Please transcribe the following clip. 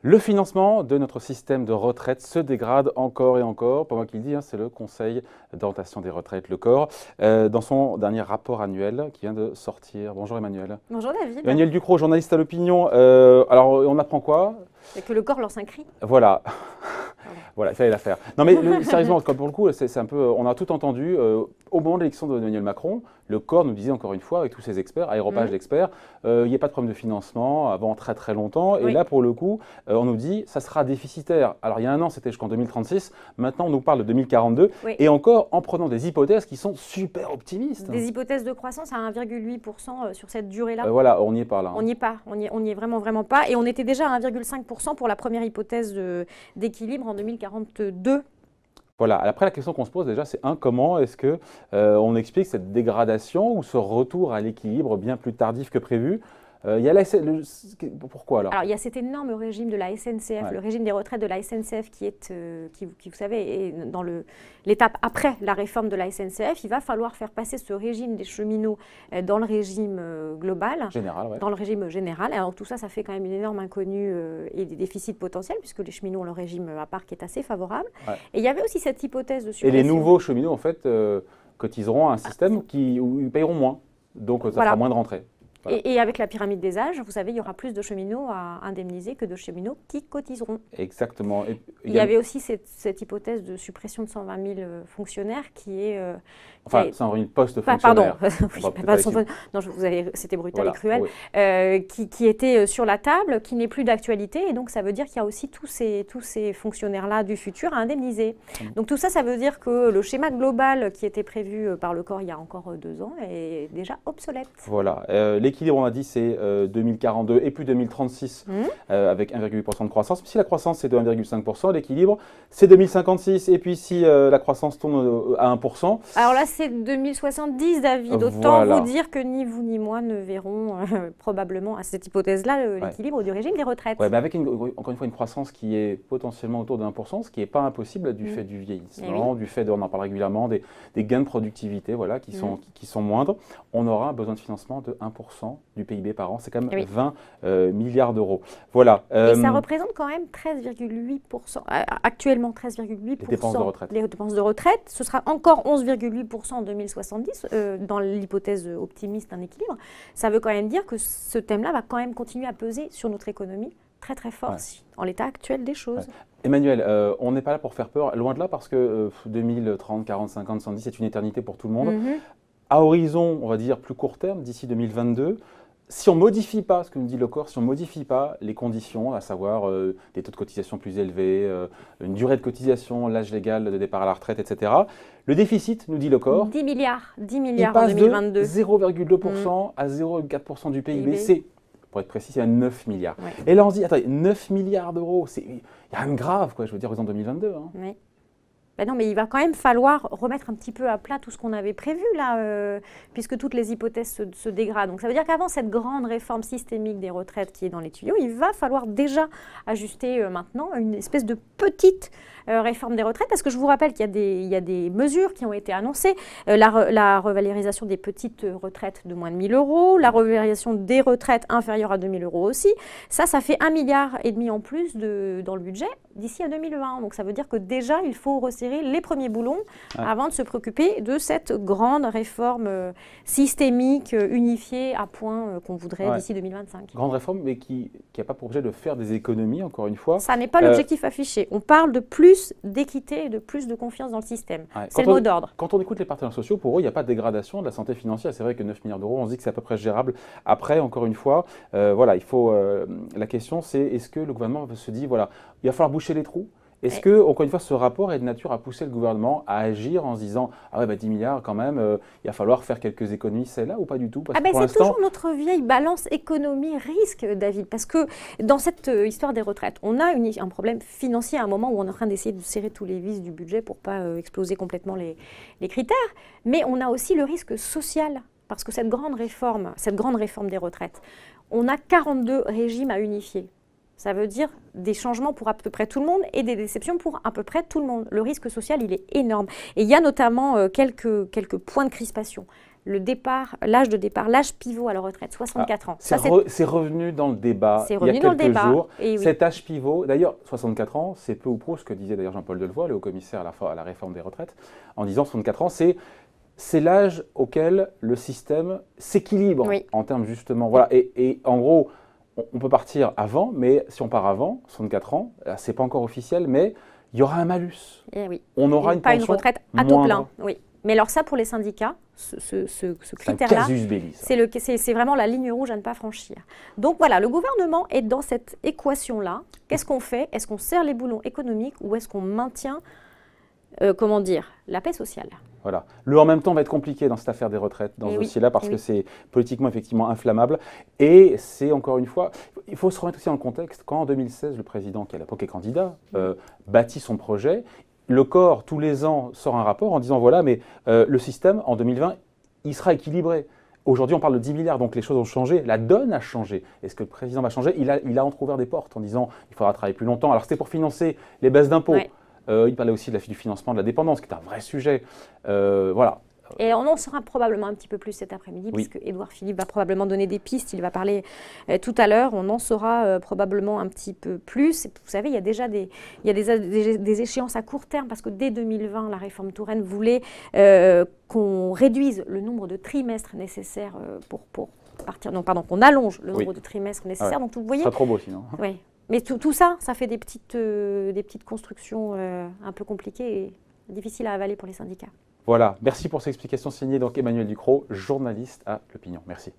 Le financement de notre système de retraite se dégrade encore et encore. Pas moi qui le dis, c'est le Conseil d'orientation des retraites, le COR, dans son dernier rapport annuel qui vient de sortir. Bonjour Emmanuel. Bonjour David. Emmanuel Ducrot, journaliste à l'Opinion. Alors, on apprend quoi? Et que le corps lance un cri. Voilà. Voilà, il fallait la faire. Non mais sérieusement, comme pour le coup, c'est un peu, on a tout entendu. Au moment de l'élection d'Emmanuel Macron, le COR nous disait encore une fois, avec tous ses experts, aéropage d'experts, il n'y a pas de problème de financement avant très très longtemps. Et là, pour le coup, on nous dit, ça sera déficitaire. Alors il y a un an, c'était jusqu'en 2036. Maintenant, on nous parle de 2042. Et encore en prenant des hypothèses qui sont super optimistes. Des hypothèses de croissance à 1,8% sur cette durée-là. Voilà, on n'y est pas là. On n'y est pas. On n'y est vraiment pas. Et on était déjà à 1,5% pour la première hypothèse d'équilibre en 2042. Voilà. Après, la question qu'on se pose déjà, c'est comment est-ce qu'on explique cette dégradation ou ce retour à l'équilibre bien plus tardif que prévu? Il y a pourquoi alors? Alors, il y a cet énorme régime de la SNCF, le régime des retraites de la SNCF qui, vous savez, est dans l'étape après la réforme de la SNCF. Il va falloir faire passer ce régime des cheminots dans le régime global, dans le régime général. Alors, tout ça, ça fait quand même une énorme inconnue et des déficits potentiels puisque les cheminots ont le régime à part qui est assez favorable. Et il y avait aussi cette hypothèse de suppression. Et les nouveaux cheminots, en fait, cotiseront à un système où ils payeront moins. Donc, ça fera moins de rentrées. Voilà. Et avec la pyramide des âges, vous savez, il y aura plus de cheminots à indemniser que de cheminots qui cotiseront. Exactement. Et il y avait aussi cette hypothèse de suppression de 120 000 fonctionnaires qui est… Enfin, 120 000 postes fonctionnaires. Pardon, non, c'était brutal et cruel. Qui était sur la table, qui n'est plus d'actualité. Et donc, ça veut dire qu'il y a aussi tous ces fonctionnaires-là du futur à indemniser. Donc, tout ça, ça veut dire que le schéma global qui était prévu par le COR il y a encore 2 ans est déjà obsolète. Voilà. L'équilibre, on a dit, c'est 2042 et puis 2036 avec 1,8% de croissance. Si la croissance, c'est de 1,5%, l'équilibre, c'est 2056. Et puis, si la croissance tourne à 1%… Alors là, c'est 2070, David. Autant vous dire que ni vous ni moi ne verront probablement à cette hypothèse-là l'équilibre du régime des retraites. Oui, mais avec encore une fois une croissance qui est potentiellement autour de 1%, ce qui n'est pas impossible du fait du vieillissement, du fait, on en parle régulièrement, des gains de productivité qui sont moindres. On aura besoin de financement de 1% du PIB par an. C'est quand même 20 milliards d'euros. Voilà. Et ça représente quand même 13,8%. Actuellement, 13,8%. Les dépenses de retraite. Les dépenses de retraite. Ce sera encore 11,8% en 2070, dans l'hypothèse optimiste d'un équilibre. Ça veut quand même dire que ce thème-là va quand même continuer à peser sur notre économie très très fort en l'état actuel des choses. Emmanuel, on n'est pas là pour faire peur, loin de là, parce que 2030, 40, 50, 110, c'est une éternité pour tout le monde. À horizon, on va dire plus court terme, d'ici 2022, si on ne modifie pas, ce que nous dit le COR, si on ne modifie pas les conditions, à savoir des taux de cotisation plus élevés, une durée de cotisation, l'âge légal de départ à la retraite, etc., le déficit, nous dit le COR, 10 milliards en 2022.2022. De 0,2% à 0,4% du PIB. C'est, pour être précis, c'est à 9 milliards. Et là, on se dit, attendez, 9 milliards d'euros, il y a rien de grave, je veux dire, en 2022. Oui. Ben non, mais il va quand même falloir remettre un petit peu à plat tout ce qu'on avait prévu là, puisque toutes les hypothèses se dégradent. Donc ça veut dire qu'avant cette grande réforme systémique des retraites qui est dans les tuyaux, il va falloir déjà ajuster maintenant une espèce de petite réforme des retraites, parce que je vous rappelle qu'il y a des mesures qui ont été annoncées, la revalorisation des petites retraites de moins de 1 000 euros, la revalorisation des retraites inférieures à 2 000 euros aussi. Ça fait 1,5 milliard en plus dans le budget d'ici à 2020. Donc ça veut dire que déjà, il faut resserrer les premiers boulons avant de se préoccuper de cette grande réforme systémique, unifiée à point qu'on voudrait d'ici 2025. Grande réforme, mais qui n'a pas pour objet de faire des économies, encore une fois. Ça n'est pas l'objectif affiché. On parle de plus d'équité et de plus de confiance dans le système. C'est le mot d'ordre. Quand on écoute les partenaires sociaux, pour eux, il n'y a pas de dégradation de la santé financière. C'est vrai que 9 milliards d'euros, on se dit que c'est à peu près gérable. Après, encore une fois, voilà, il faut. La question, c'est est-ce que le gouvernement se dit, voilà, il va falloir boucher les trous? Est-ce que, encore une fois, ce rapport est de nature à pousser le gouvernement à agir en se disant « Ah ouais, 10 milliards quand même, il va falloir faire quelques économies, celle-là ou pas du tout ?» C'est toujours notre vieille balance économie-risque, David, parce que dans cette histoire des retraites, on a un problème financier à un moment où on est en train d'essayer de serrer tous les vis du budget pour ne pas exploser complètement les critères, mais on a aussi le risque social, parce que cette grande réforme des retraites, on a 42 régimes à unifier. Ça veut dire des changements pour à peu près tout le monde et des déceptions pour à peu près tout le monde. Le risque social, il est énorme. Et il y a notamment quelques points de crispation. l'âge de départ, l'âge pivot à la retraite, 64 ans. C'est revenu dans le débat il y a quelques jours. Et oui. Cet âge pivot, d'ailleurs, 64 ans, c'est peu ou prou ce que disait d'ailleurs Jean-Paul Delevoye, le haut-commissaire à la réforme des retraites, en disant 64 ans, c'est l'âge auquel le système s'équilibre en termes justement. Voilà. Et en gros, on peut partir avant, mais si on part avant, 64 ans, c'est pas encore officiel, mais il y aura un malus. Oui. On aura pas une retraite à taux plein. Oui. Mais alors ça, pour les syndicats, ce critère-là, c'est vraiment la ligne rouge à ne pas franchir. Donc voilà, le gouvernement est dans cette équation-là. Qu'est-ce qu'on fait? Est-ce qu'on serre les boulons économiques ou est-ce qu'on maintient, la paix sociale? Voilà. Le en même temps va être compliqué dans cette affaire des retraites, dans ce dossier-là, parce que c'est politiquement effectivement inflammable. Et c'est encore une fois, il faut se remettre aussi dans le contexte. Quand en 2016, le président, qui à l'époque est candidat, bâtit son projet, le corps, tous les ans, sort un rapport en disant voilà, mais le système, en 2020, il sera équilibré. Aujourd'hui, on parle de 10 milliards, donc les choses ont changé, la donne a changé. Est-ce que le président va changer? Il a entrouvert des portes en disant il faudra travailler plus longtemps. Alors c'était pour financer les baisses d'impôts. Il parlait aussi du financement de la dépendance, qui est un vrai sujet. Voilà. Et on en saura probablement un petit peu plus cet après-midi, puisque Édouard Philippe va probablement donner des pistes. Il va parler tout à l'heure. On en saura probablement un petit peu plus. Vous savez, il y a déjà des échéances à court terme, parce que dès 2020, la réforme Touraine voulait qu'on réduise le nombre de trimestres nécessaires pour partir. Non, pardon, qu'on allonge le nombre de trimestres nécessaires. Donc, vous voyez. C'est trop beau sinon. Oui. Mais tout ça, ça fait des petites constructions un peu compliquées et difficiles à avaler pour les syndicats. Voilà, merci pour ces explications signées donc Emmanuel Ducrot, journaliste à L'Opinion. Merci.